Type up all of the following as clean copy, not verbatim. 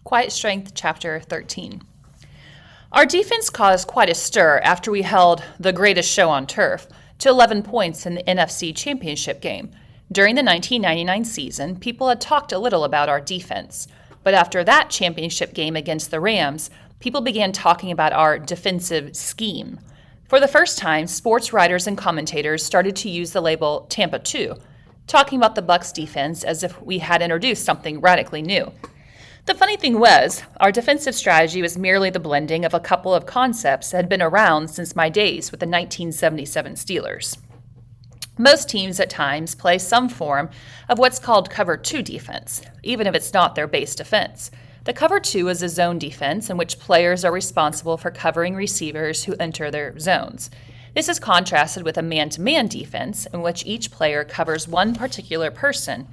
Quiet Strength, Chapter 13. Our defense caused quite a stir after we held the greatest show on turf to 11 points in the NFC Championship game. During the 1999 season, people had talked a little about our defense. But after that championship game against the Rams, people began talking about our defensive scheme. For the first time, sports writers and commentators started to use the label Tampa 2, talking about the Bucs defense as if we had introduced something radically new. The funny thing was, our defensive strategy was merely the blending of a couple of concepts that had been around since my days with the 1977 Steelers. Most teams at times play some form of what's called cover 2 defense, even if it's not their base defense. The cover 2 is a zone defense in which players are responsible for covering receivers who enter their zones. This is contrasted with a man-to-man defense in which each player covers one particular person,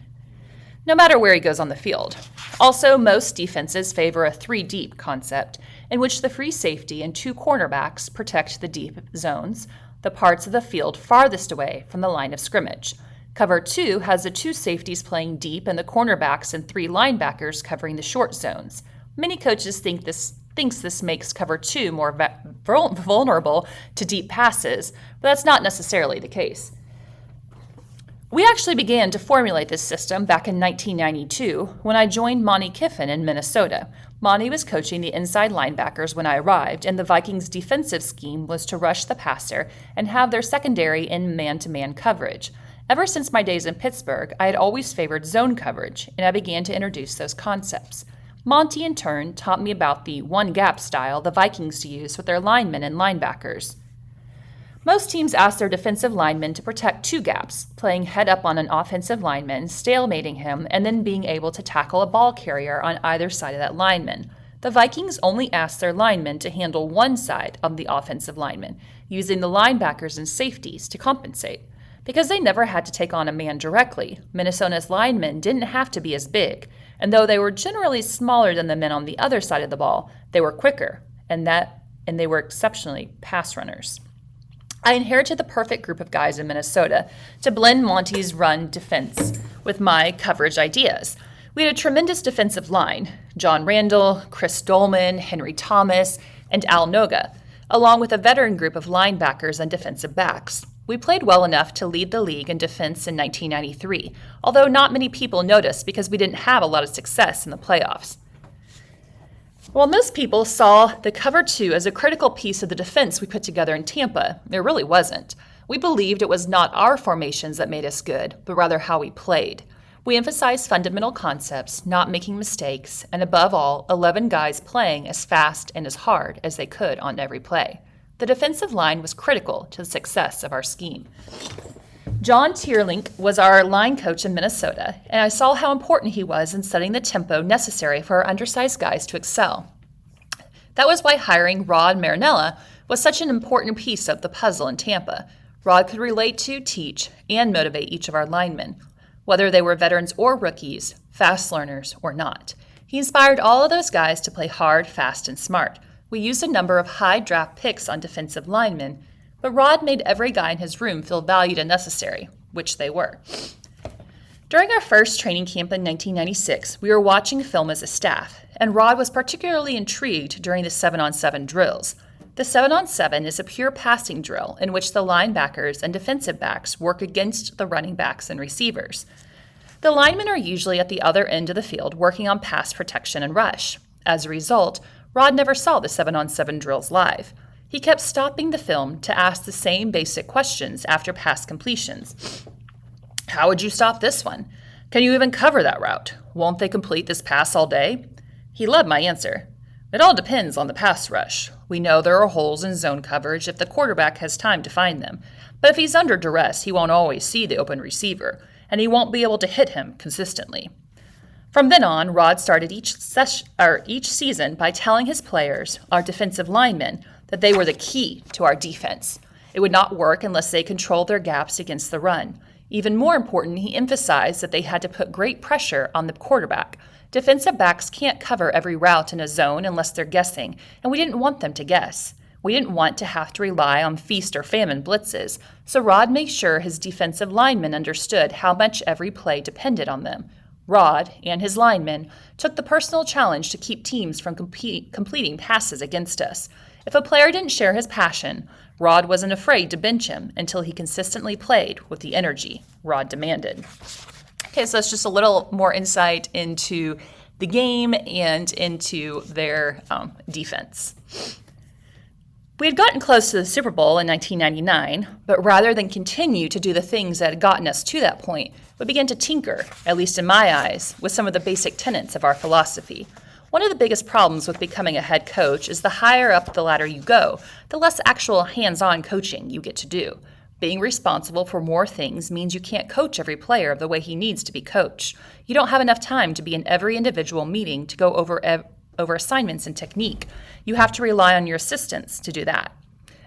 no matter where he goes on the field. Also, most defenses favor a 3-deep concept, in which the free safety and 2 cornerbacks protect the deep zones, the parts of the field farthest away from the line of scrimmage. Cover 2 has the 2 safeties playing deep and the cornerbacks and 3 linebackers covering the short zones. Many coaches think this makes cover 2 more vulnerable to deep passes, but that's not necessarily the case. We actually began to formulate this system back in 1992 when I joined Monty Kiffin in Minnesota. Monty was coaching the inside linebackers when I arrived, and the Vikings' defensive scheme was to rush the passer and have their secondary in man-to-man coverage. Ever since my days in Pittsburgh, I had always favored zone coverage, and I began to introduce those concepts. Monty, in turn, taught me about the one-gap style the Vikings use with their linemen and linebackers. Most teams ask their defensive linemen to protect 2 gaps, playing head up on an offensive lineman, stalemating him, and then being able to tackle a ball carrier on either side of that lineman. The Vikings only ask their linemen to handle one side of the offensive lineman, using the linebackers and safeties to compensate. Because they never had to take on a man directly, Minnesota's linemen didn't have to be as big, and though they were generally smaller than the men on the other side of the ball, they were quicker, and they were exceptionally pass runners. I inherited the perfect group of guys in Minnesota to blend Monty's run defense with my coverage ideas. We had a tremendous defensive line: John Randall, Chris Dolman, Henry Thomas, and Al Noga, along with a veteran group of linebackers and defensive backs. We played well enough to lead the league in defense in 1993, although not many people noticed because we didn't have a lot of success in the playoffs. While most people saw the cover 2 as a critical piece of the defense we put together in Tampa, it really wasn't. We believed it was not our formations that made us good, but rather how we played. We emphasized fundamental concepts, not making mistakes, and above all, 11 guys playing as fast and as hard as they could on every play. The defensive line was critical to the success of our scheme. John Tierlink was our line coach in Minnesota, and I saw how important he was in setting the tempo necessary for our undersized guys to excel. That was why hiring Rod Marinella was such an important piece of the puzzle in Tampa. Rod could relate to, teach, and motivate each of our linemen, whether they were veterans or rookies, fast learners or not. He inspired all of those guys to play hard, fast, and smart. We used a number of high draft picks on defensive linemen, but Rod made every guy in his room feel valued and necessary, which they were. During our first training camp in 1996, we were watching film as a staff, and Rod was particularly intrigued during the 7-on-7 drills. The 7-on-7 is a pure passing drill in which the linebackers and defensive backs work against the running backs and receivers. The linemen are usually at the other end of the field working on pass protection and rush. As a result, Rod never saw the 7-on-7 drills live. He kept stopping the film to ask the same basic questions after pass completions. How would you stop this one? Can you even cover that route? Won't they complete this pass all day? He loved my answer. It all depends on the pass rush. We know there are holes in zone coverage if the quarterback has time to find them. But if he's under duress, he won't always see the open receiver, and he won't be able to hit him consistently. From then on, Rod started each season by telling his players, our defensive linemen, that they were the key to our defense. It would not work unless they controlled their gaps against the run. Even more important, he emphasized that they had to put great pressure on the quarterback. Defensive backs can't cover every route in a zone unless they're guessing, and we didn't want them to guess. We didn't want to have to rely on feast or famine blitzes, so Rod made sure his defensive linemen understood how much every play depended on them. Rod and his linemen took the personal challenge to keep teams from completing passes against us. If a player didn't share his passion, Rod wasn't afraid to bench him until he consistently played with the energy Rod demanded. Okay, so that's just a little more insight into the game and into their defense. We had gotten close to the Super Bowl in 1999, but rather than continue to do the things that had gotten us to that point, we began to tinker, at least in my eyes, with some of the basic tenets of our philosophy. One of the biggest problems with becoming a head coach is the higher up the ladder you go, the less actual hands-on coaching you get to do. Being responsible for more things means you can't coach every player the way he needs to be coached. You don't have enough time to be in every individual meeting to go over assignments and technique. You have to rely on your assistants to do that.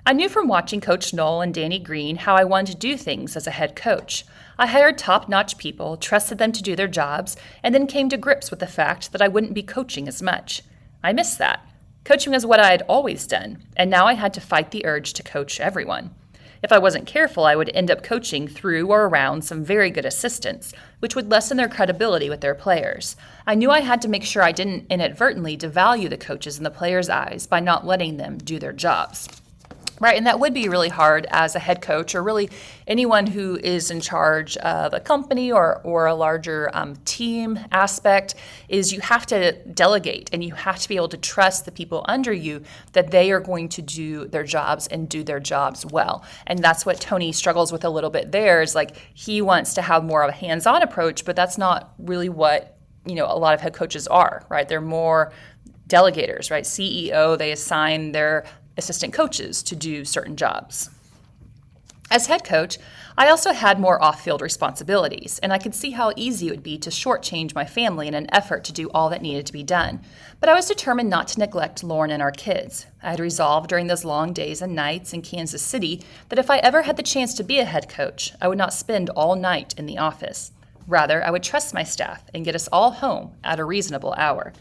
I knew from watching Coach Knoll and Danny Green how I wanted to do things as a head coach. I hired top-notch people, trusted them to do their jobs, and then came to grips with the fact that I wouldn't be coaching as much. I missed that. Coaching is what I had always done, and now I had to fight the urge to coach everyone. If I wasn't careful, I would end up coaching through or around some very good assistants, which would lessen their credibility with their players. I knew I had to make sure I didn't inadvertently devalue the coaches in the players' eyes by not letting them do their jobs. Right, and that would be really hard as a head coach or really anyone who is in charge of a company or a larger team aspect is you have to delegate and you have to be able to trust the people under you that they are going to do their jobs and do their jobs well. And that's what Tony struggles with a little bit there is like he wants to have more of a hands-on approach, but that's not really what, a lot of head coaches are, right? They're more delegators, right? CEO, they assign their assistant coaches to do certain jobs. As head coach, I also had more off-field responsibilities, and I could see how easy it would be to shortchange my family in an effort to do all that needed to be done. But I was determined not to neglect Lauren and our kids. I had resolved during those long days and nights in Kansas City that if I ever had the chance to be a head coach, I would not spend all night in the office. Rather, I would trust my staff and get us all home at a reasonable hour.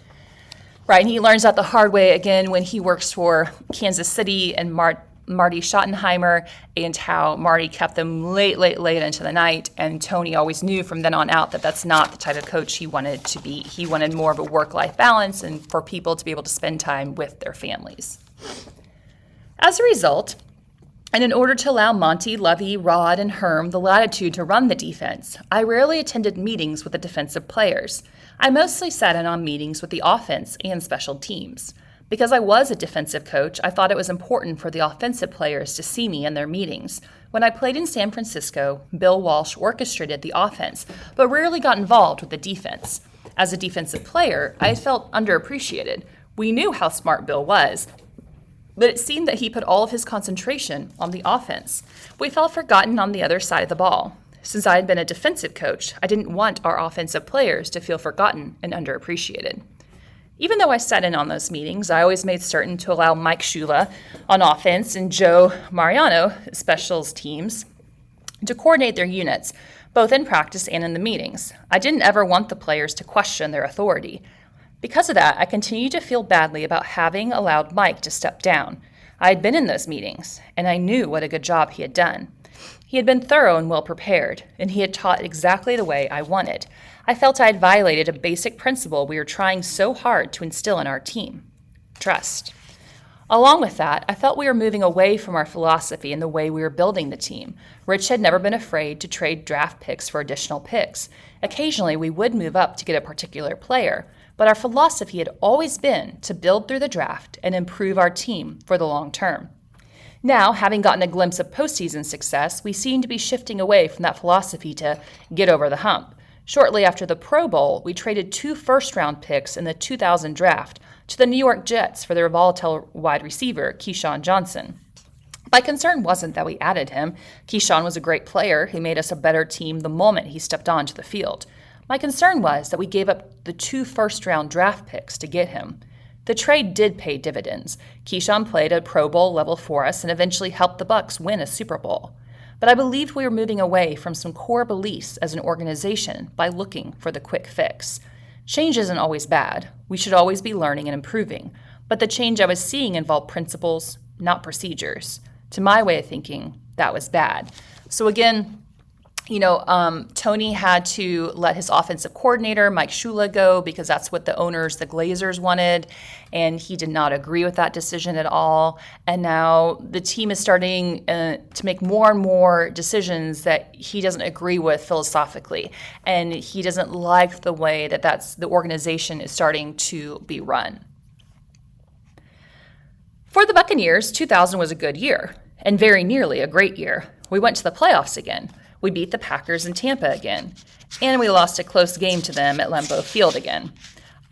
Right, and he learns that the hard way again when he works for Kansas City and Marty Schottenheimer and how Marty kept them late into the night. And Tony always knew from then on out that that's not the type of coach he wanted to be. He wanted more of a work-life balance and for people to be able to spend time with their families. As a result, and in order to allow Monty, Lovey, Rod, and Herm the latitude to run the defense, I rarely attended meetings with the defensive players. I mostly sat in on meetings with the offense and special teams. Because I was a defensive coach, I thought it was important for the offensive players to see me in their meetings. When I played in San Francisco, Bill Walsh orchestrated the offense, but rarely got involved with the defense. As a defensive player, I felt underappreciated. We knew how smart Bill was, but it seemed that he put all of his concentration on the offense. We felt forgotten on the other side of the ball. Since I had been a defensive coach, I didn't want our offensive players to feel forgotten and underappreciated. Even though I sat in on those meetings, I always made certain to allow Mike Shula on offense and Joe Mariano, specials teams, to coordinate their units, both in practice and in the meetings. I didn't ever want the players to question their authority. Because of that, I continued to feel badly about having allowed Mike to step down. I had been in those meetings, and I knew what a good job he had done. He had been thorough and well prepared, and he had taught exactly the way I wanted. I felt I had violated a basic principle we were trying so hard to instill in our team: trust. Along with that, I felt we were moving away from our philosophy and the way we were building the team. Rich had never been afraid to trade draft picks for additional picks. Occasionally, we would move up to get a particular player, but our philosophy had always been to build through the draft and improve our team for the long term. Now, having gotten a glimpse of postseason success, we seem to be shifting away from that philosophy to get over the hump. Shortly after the Pro Bowl, we traded 2 first-round picks in the 2000 draft to the New York Jets for their volatile wide receiver, Keyshawn Johnson. My concern wasn't that we added him. Keyshawn was a great player who made us a better team the moment he stepped onto the field. My concern was that we gave up the 2 first-round draft picks to get him. The trade did pay dividends. Keyshawn played at Pro Bowl level for us and eventually helped the Bucs win a Super Bowl. But I believed we were moving away from some core beliefs as an organization by looking for the quick fix. Change isn't always bad. We should always be learning and improving. But the change I was seeing involved principles, not procedures. To my way of thinking, that was bad. So again, Tony had to let his offensive coordinator, Mike Shula, go because that's what the owners, the Glazers, wanted. And he did not agree with that decision at all. And now the team is starting to make more and more decisions that he doesn't agree with philosophically. And he doesn't like the way that the organization is starting to be run. For the Buccaneers, 2000 was a good year and very nearly a great year. We went to the playoffs again. We beat the Packers in Tampa again, and we lost a close game to them at Lambeau Field again.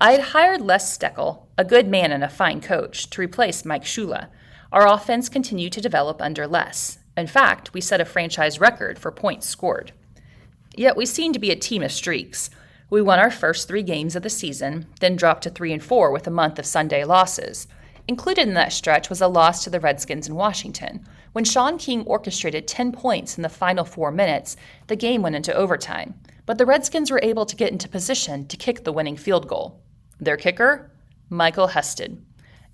I had hired Les Steckel, a good man and a fine coach, to replace Mike Shula. Our offense continued to develop under Les. In fact, we set a franchise record for points scored. Yet we seemed to be a team of streaks. We won our first 3 games of the season, then dropped to 3-4 with a month of Sunday losses. Included in that stretch was a loss to the Redskins in Washington. When Sean King orchestrated 10 points in the final 4 minutes, the game went into overtime. But the Redskins were able to get into position to kick the winning field goal. Their kicker? Michael Hested.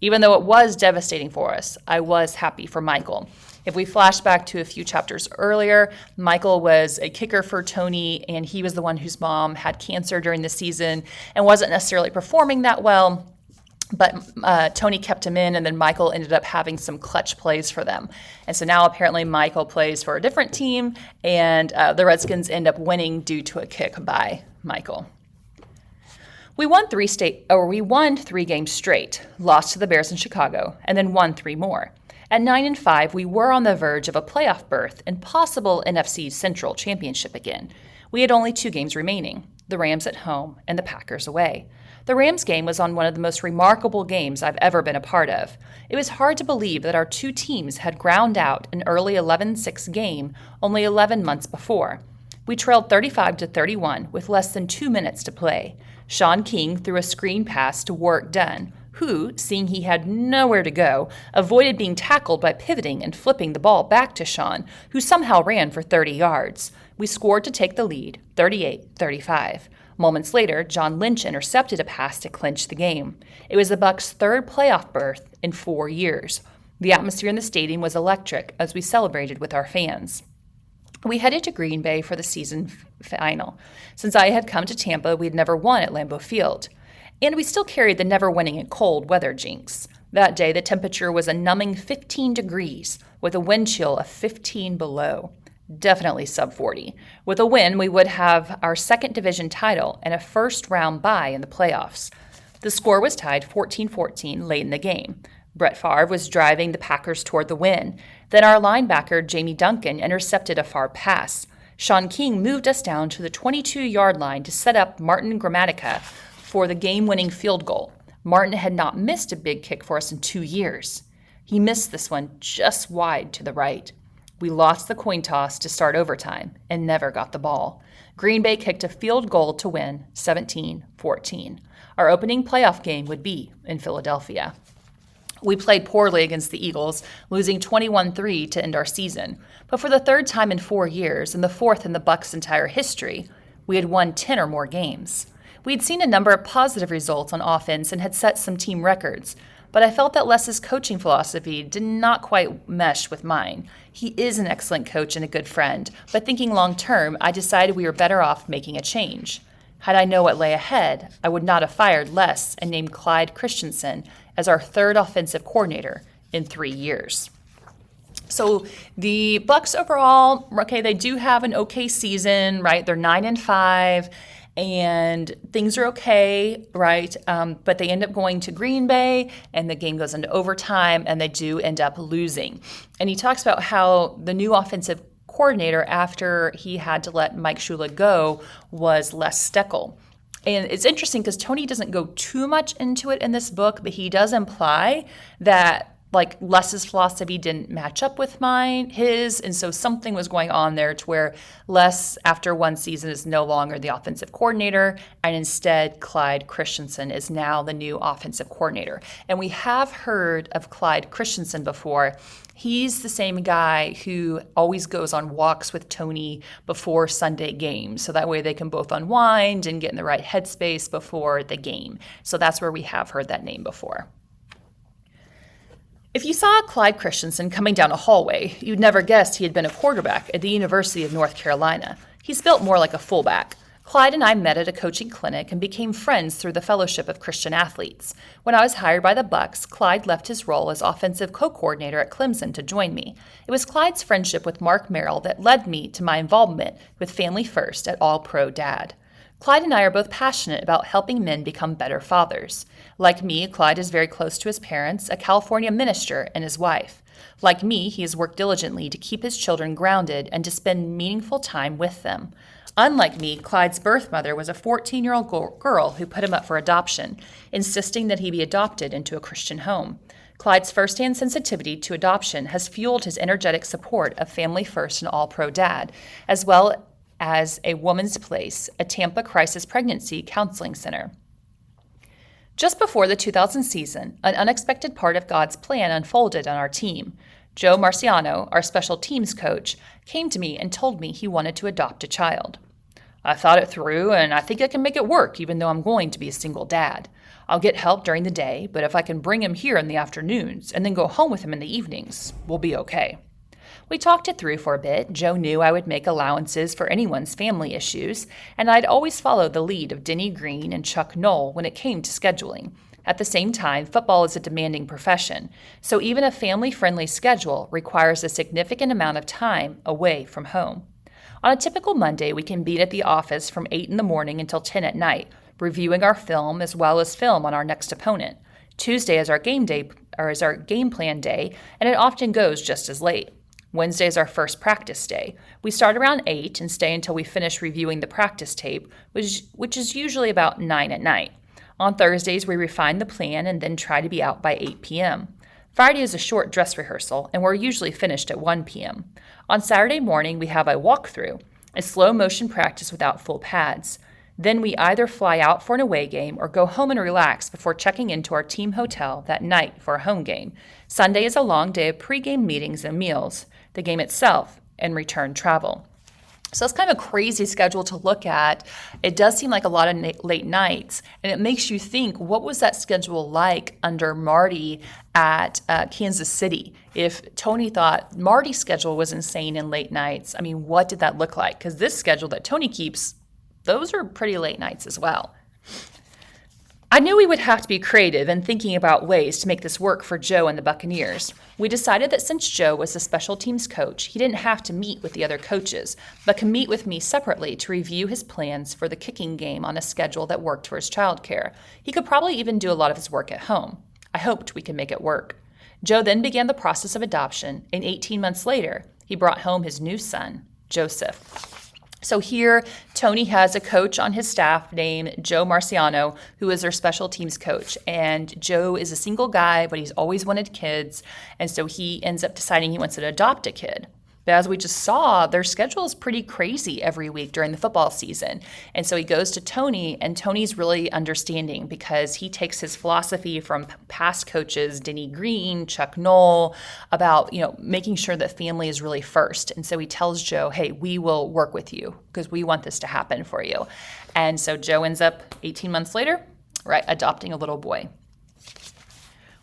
Even though it was devastating for us, I was happy for Michael. If we flash back to a few chapters earlier, Michael was a kicker for Tony, and he was the one whose mom had cancer during the season and wasn't necessarily performing that well. But Tony kept him in, and then Michael ended up having some clutch plays for them. And so now apparently Michael plays for a different team, and the Redskins end up winning due to a kick by Michael. We won 3 games straight, lost to the Bears in Chicago, and then won 3 more. At 9-5, we were on the verge of a playoff berth and possible NFC Central Championship again. We had only 2 games remaining, the Rams at home and the Packers away. The Rams game was on one of the most remarkable games I've ever been a part of. It was hard to believe that our 2 teams had ground out an early 11-6 game only 11 months before. We trailed 35-31 with less than 2 minutes to play. Sean King threw a screen pass to Warrick Dunn, who, seeing he had nowhere to go, avoided being tackled by pivoting and flipping the ball back to Sean, who somehow ran for 30 yards. We scored to take the lead, 38-35. Moments later, John Lynch intercepted a pass to clinch the game. It was the Bucs' 3rd playoff berth in 4 years. The atmosphere in the stadium was electric as we celebrated with our fans. We headed to Green Bay for the season final. Since I had come to Tampa, we had never won at Lambeau Field. And we still carried the never winning in cold weather jinx. That day, the temperature was a numbing 15 degrees with a wind chill of 15 below. Definitely sub 40. With a win, we would have our 2nd division title and a first-round bye in the playoffs. The score was tied 14-14 late in the game. Brett Favre was driving the Packers toward the win. Then our linebacker, Jamie Duncan, intercepted a far pass. Sean King moved us down to the 22-yard line to set up Martin Gramatica for the game-winning field goal. Martin had not missed a big kick for us in 2 years. He missed this one just wide to the right. We lost the coin toss to start overtime and never got the ball. Green Bay kicked a field goal to win 17-14. Our opening playoff game would be in Philadelphia. We played poorly against the Eagles, losing 21-3 to end our season. But for the 3rd time in 4 years and the 4th in the Bucs' entire history, we had won 10 or more games. We had seen a number of positive results on offense and had set some team records. But I felt that Les's coaching philosophy did not quite mesh with mine. He is an excellent coach and a good friend, but thinking long term, I decided we were better off making a change. Had I known what lay ahead, I would not have fired Les and named Clyde Christensen as our 3rd offensive coordinator in 3 years. So the Bucs overall, okay, they do have an okay season, right? They're 9-5. And things are okay, right? But they end up going to Green Bay, and the game goes into overtime, and they do end up losing. And he talks about how the new offensive coordinator, after he had to let Mike Shula go, was Les Steckel. And it's interesting because Tony doesn't go too much into it in this book, but he does imply that Les's philosophy didn't match up with his, and so something was going on there to where Les, after 1 season, is no longer the offensive coordinator, and instead Clyde Christensen is now the new offensive coordinator. And we have heard of Clyde Christensen before. He's the same guy who always goes on walks with Tony before Sunday games, so that way they can both unwind and get in the right headspace before the game. So that's where we have heard that name before. If you saw Clyde Christensen coming down a hallway, you'd never guess he had been a quarterback at the University of North Carolina. He's built more like a fullback. Clyde and I met at a coaching clinic and became friends through the Fellowship of Christian Athletes. When I was hired by the Bucks, Clyde left his role as offensive co-coordinator at Clemson to join me. It was Clyde's friendship with Mark Merrill that led me to my involvement with Family First at All-Pro Dad. Clyde and I are both passionate about helping men become better fathers. Like me, Clyde is very close to his parents, a California minister, and his wife. Like me, he has worked diligently to keep his children grounded and to spend meaningful time with them. Unlike me, Clyde's birth mother was a 14-year-old girl who put him up for adoption, insisting that he be adopted into a Christian home. Clyde's firsthand sensitivity to adoption has fueled his energetic support of Family First and All-Pro Dad, as well as A Woman's Place, a Tampa crisis pregnancy counseling center. Just before the 2000 season, an unexpected part of God's plan unfolded on our team. Joe Marciano, our special teams coach, came to me and told me he wanted to adopt a child. I thought it through, and I think I can make it work, even though I'm going to be a single dad. I'll get help during the day, but if I can bring him here in the afternoons and then go home with him in the evenings, we'll be okay. We talked it through for a bit. Joe knew I would make allowances for anyone's family issues, and I'd always followed the lead of Denny Green and Chuck Knoll when it came to scheduling. At the same time, football is a demanding profession, so even a family-friendly schedule requires a significant amount of time away from home. On a typical Monday, we can be at the office from 8 in the morning until 10 at night, reviewing our film as well as film on our next opponent. Tuesday is our game plan day, and it often goes just as late. Wednesday is our first practice day. We start around 8 and stay until we finish reviewing the practice tape, which is usually about 9 at night. On Thursdays, we refine the plan and then try to be out by 8 p.m. Friday is a short dress rehearsal, and we're usually finished at 1 p.m. On Saturday morning, we have a walkthrough, a slow-motion practice without full pads. Then we either fly out for an away game or go home and relax before checking into our team hotel that night for a home game. Sunday is a long day of pregame meetings and meals, the game itself, and return travel. So it's kind of a crazy schedule to look at. It does seem like a lot of late nights, and it makes you think, what was that schedule like under Marty at Kansas City? If Tony thought Marty's schedule was insane and late nights, I mean, what did that look like? Because this schedule that Tony keeps, those are pretty late nights as well. I knew we would have to be creative in thinking about ways to make this work for Joe and the Buccaneers. We decided that since Joe was the special teams coach, he didn't have to meet with the other coaches, but could meet with me separately to review his plans for the kicking game on a schedule that worked for his childcare. He could probably even do a lot of his work at home. I hoped we could make it work. Joe then began the process of adoption, and 18 months later, he brought home his new son, Joseph. So here, Tony has a coach on his staff named Joe Marciano, who is their special teams coach. And Joe is a single guy, but he's always wanted kids. And so he ends up deciding he wants to adopt a kid. But as we just saw, their schedule is pretty crazy every week during the football season. And so he goes to Tony, and Tony's really understanding because he takes his philosophy from past coaches, Denny Green, Chuck Knoll, about, making sure that family is really first. And so he tells Joe, hey, we will work with you because we want this to happen for you. And so Joe ends up 18 months later, adopting a little boy.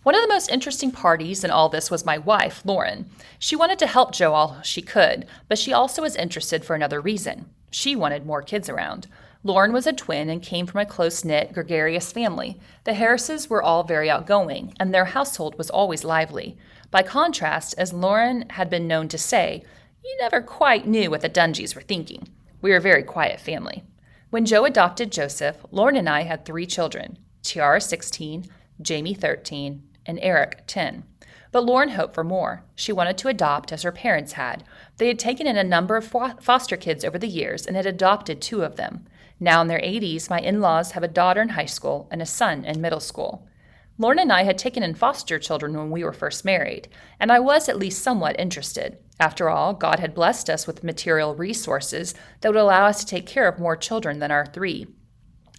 One of the most interesting parties in all this was my wife, Lauren. She wanted to help Joe all she could, but she also was interested for another reason. She wanted more kids around. Lauren was a twin and came from a close-knit, gregarious family. The Harrises were all very outgoing, and their household was always lively. By contrast, as Lauren had been known to say, you never quite knew what the Dungys were thinking. We were a very quiet family. When Joe adopted Joseph, Lauren and I had 3 children, Tiara 16, Jamie 13, and Eric, 10. But Lauren hoped for more. She wanted to adopt as her parents had. They had taken in a number of foster kids over the years and had adopted 2 of them. Now in their 80s, my in-laws have a daughter in high school and a son in middle school. Lauren and I had taken in foster children when we were first married, and I was at least somewhat interested. After all, God had blessed us with material resources that would allow us to take care of more children than our 3.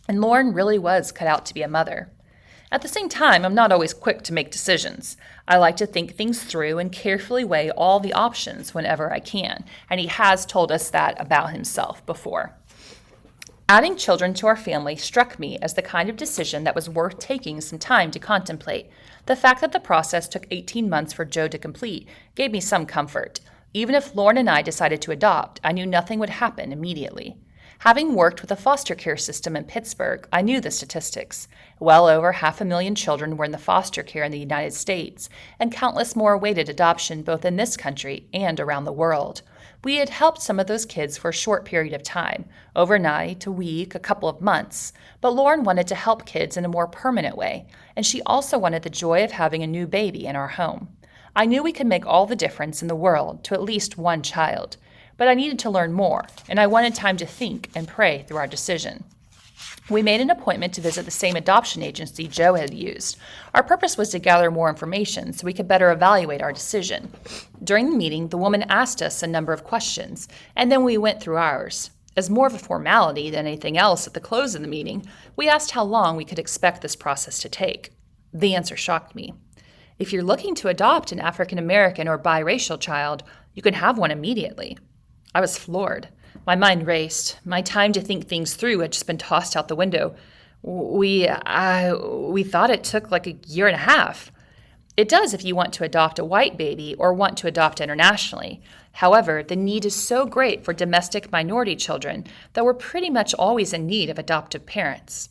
And Lauren really was cut out to be a mother. At the same time, I'm not always quick to make decisions. I like to think things through and carefully weigh all the options whenever I can, and he has told us that about himself before. Adding children to our family struck me as the kind of decision that was worth taking some time to contemplate. The fact that the process took 18 months for Joe to complete gave me some comfort. Even if Lauren and I decided to adopt, I knew nothing would happen immediately. Having worked with a foster care system in Pittsburgh, I knew the statistics. Well over 500,000 children were in the foster care in the United States, and countless more awaited adoption both in this country and around the world. We had helped some of those kids for a short period of time, overnight, a week, a couple of months, but Lauren wanted to help kids in a more permanent way, and she also wanted the joy of having a new baby in our home. I knew we could make all the difference in the world to at least one child, but I needed to learn more, and I wanted time to think and pray through our decision. We made an appointment to visit the same adoption agency Joe had used. Our purpose was to gather more information so we could better evaluate our decision. During the meeting, the woman asked us a number of questions, and then we went through ours. As more of a formality than anything else at the close of the meeting, we asked how long we could expect this process to take. The answer shocked me. If you're looking to adopt an African American or biracial child, you can have one immediately. I was floored. My mind raced. My time to think things through had just been tossed out the window. We thought it took like a year and a half. It does if you want to adopt a white baby or want to adopt internationally. However, the need is so great for domestic minority children that we're pretty much always in need of adoptive parents.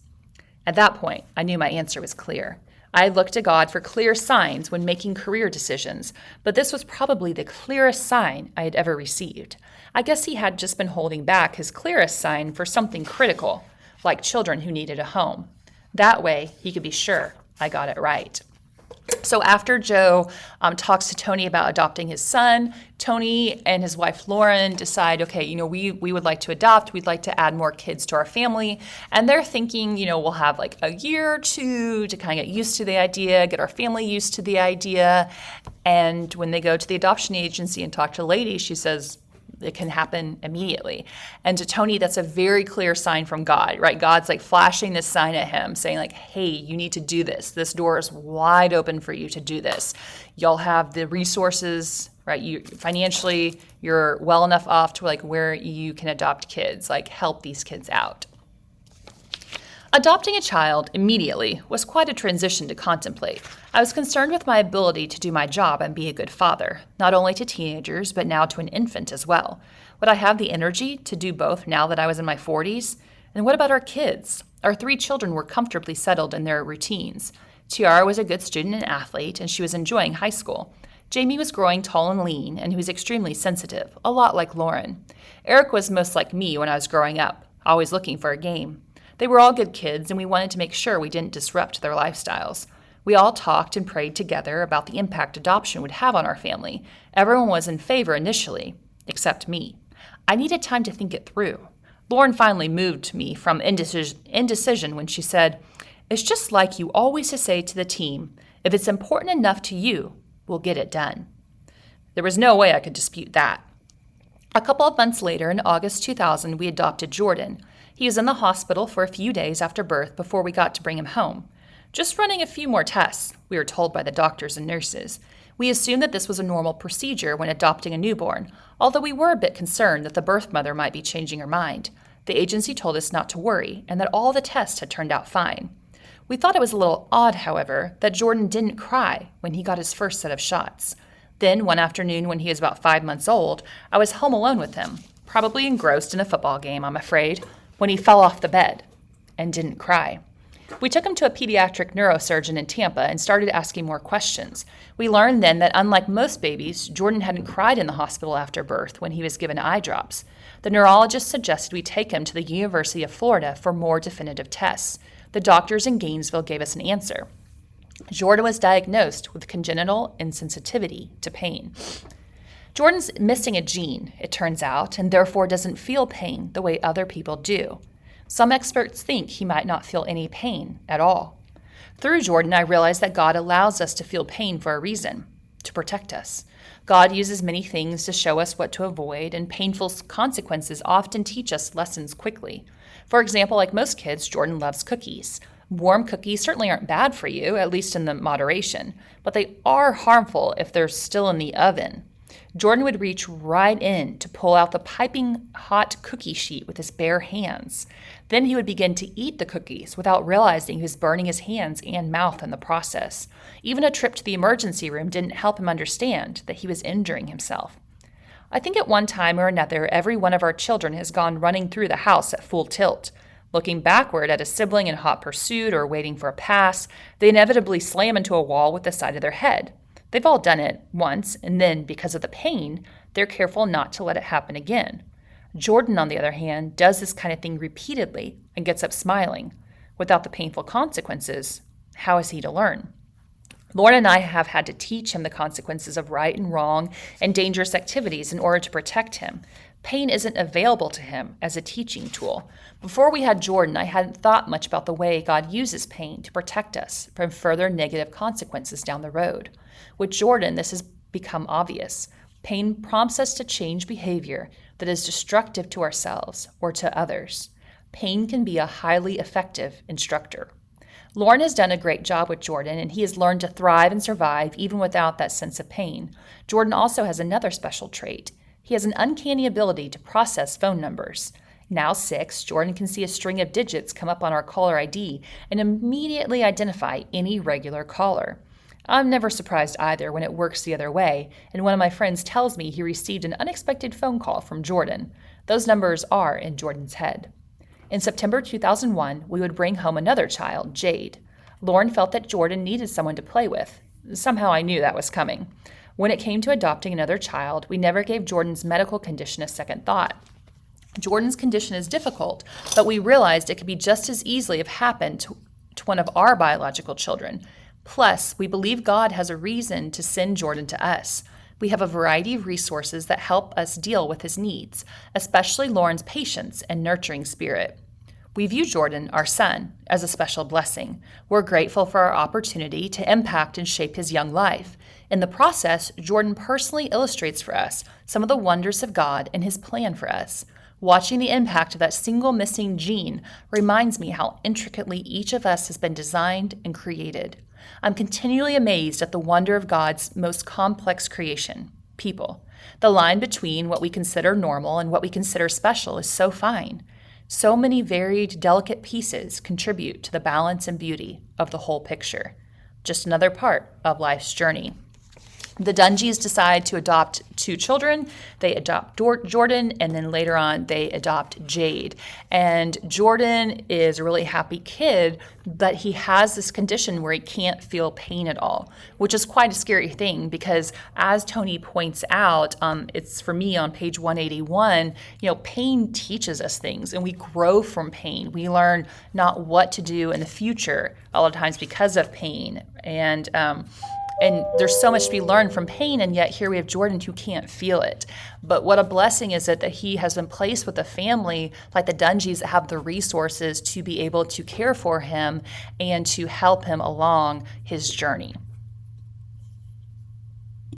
At that point, I knew my answer was clear. I looked to God for clear signs when making career decisions, but this was probably the clearest sign I had ever received. I guess he had just been holding back his clearest sign for something critical, like children who needed a home. That way, he could be sure I got it right. So after Joe talks to Tony about adopting his son, Tony and his wife Lauren decide, okay, we would like to adopt. We'd like to add more kids to our family. And they're thinking, we'll have like a year or two to kind of get used to the idea, get our family used to the idea. And when they go to the adoption agency and talk to the lady, she says, it can happen immediately. And to Tony, that's a very clear sign from God, right? God's like flashing this sign at him saying like, hey, you need to do this. This door is wide open for you to do this. Y'all have the resources, right? Financially, you're well enough off to like where you can adopt kids, like help these kids out. Adopting a child immediately was quite a transition to contemplate. I was concerned with my ability to do my job and be a good father, not only to teenagers, but now to an infant as well. Would I have the energy to do both now that I was in my 40s? And what about our kids? Our 3 children were comfortably settled in their routines. Tiara was a good student and athlete, and she was enjoying high school. Jamie was growing tall and lean, and he was extremely sensitive, a lot like Lauren. Eric was most like me when I was growing up, always looking for a game. They were all good kids, and we wanted to make sure we didn't disrupt their lifestyles. We all talked and prayed together about the impact adoption would have on our family. Everyone was in favor initially, except me. I needed time to think it through. Lauren finally moved me from indecision when she said, "It's just like you always say to the team, if it's important enough to you, we'll get it done." There was no way I could dispute that. A couple of months later, in August 2000, we adopted Jordan. He was in the hospital for a few days after birth before we got to bring him home. Just running a few more tests, we were told by the doctors and nurses. We assumed that this was a normal procedure when adopting a newborn, although we were a bit concerned that the birth mother might be changing her mind. The agency told us not to worry and that all the tests had turned out fine. We thought it was a little odd, however, that Jordan didn't cry when he got his first set of shots. Then, one afternoon when he was about 5 months old, I was home alone with him, probably engrossed in a football game, I'm afraid, when he fell off the bed and didn't cry. We took him to a pediatric neurosurgeon in Tampa and started asking more questions. We learned then that unlike most babies, Jordan hadn't cried in the hospital after birth when he was given eye drops. The neurologist suggested we take him to the University of Florida for more definitive tests. The doctors in Gainesville gave us an answer. Jordan was diagnosed with congenital insensitivity to pain. Jordan's missing a gene, it turns out, and therefore doesn't feel pain the way other people do. Some experts think he might not feel any pain at all. Through Jordan, I realized that God allows us to feel pain for a reason, to protect us. God uses many things to show us what to avoid, and painful consequences often teach us lessons quickly. For example, like most kids, Jordan loves cookies. Warm cookies certainly aren't bad for you, at least in the moderation, but they are harmful if they're still in the oven. Jordan would reach right in to pull out the piping hot cookie sheet with his bare hands. Then he would begin to eat the cookies without realizing he was burning his hands and mouth in the process. Even a trip to the emergency room didn't help him understand that he was injuring himself. I think at one time or another, every one of our children has gone running through the house at full tilt. Looking backward at a sibling in hot pursuit or waiting for a pass, they inevitably slam into a wall with the side of their head. They've all done it once, and then, because of the pain, they're careful not to let it happen again. Jordan, on the other hand, does this kind of thing repeatedly and gets up smiling. Without the painful consequences, how is he to learn? Lauren and I have had to teach him the consequences of right and wrong and dangerous activities in order to protect him. Pain isn't available to him as a teaching tool. Before we had Jordan, I hadn't thought much about the way God uses pain to protect us from further negative consequences down the road. With Jordan, this has become obvious. Pain prompts us to change behavior that is destructive to ourselves or to others. Pain can be a highly effective instructor. Lauren has done a great job with Jordan, and he has learned to thrive and survive even without that sense of pain. Jordan also has another special trait. He has an uncanny ability to process phone numbers. Now 6, Jordan can see a string of digits come up on our caller ID and immediately identify any regular caller. I'm never surprised either when it works the other way, and one of my friends tells me he received an unexpected phone call from Jordan. Those numbers are in Jordan's head. In September 2001, we would bring home another child, Jade. Lauren felt that Jordan needed someone to play with. Somehow I knew that was coming. When it came to adopting another child, we never gave Jordan's medical condition a second thought. Jordan's condition is difficult, but we realized it could be just as easily have happened to one of our biological children. Plus, we believe God has a reason to send Jordan to us. We have a variety of resources that help us deal with his needs, especially Lauren's patience and nurturing spirit. We view Jordan, our son, as a special blessing. We're grateful for our opportunity to impact and shape his young life. In the process, Jordan personally illustrates for us some of the wonders of God and his plan for us. Watching the impact of that single missing gene reminds me how intricately each of us has been designed and created. I'm continually amazed at the wonder of God's most complex creation, people. The line between what we consider normal and what we consider special is so fine. So many varied, delicate pieces contribute to the balance and beauty of the whole picture. Just another part of life's journey. The Dungys decide to adopt 2 children. They adopt Jordan, and then later on they adopt Jade. And Jordan is a really happy kid, but he has this condition where he can't feel pain at all, which is quite a scary thing because, as Tony points out, it's for me on page 181, pain teaches us things, and we grow from pain. We learn not what to do in the future a lot of times because of pain. And there's so much to be learned from pain, and yet here we have Jordan who can't feel it. But what a blessing is it that he has been placed with a family like the Dungys that have the resources to be able to care for him and to help him along his journey.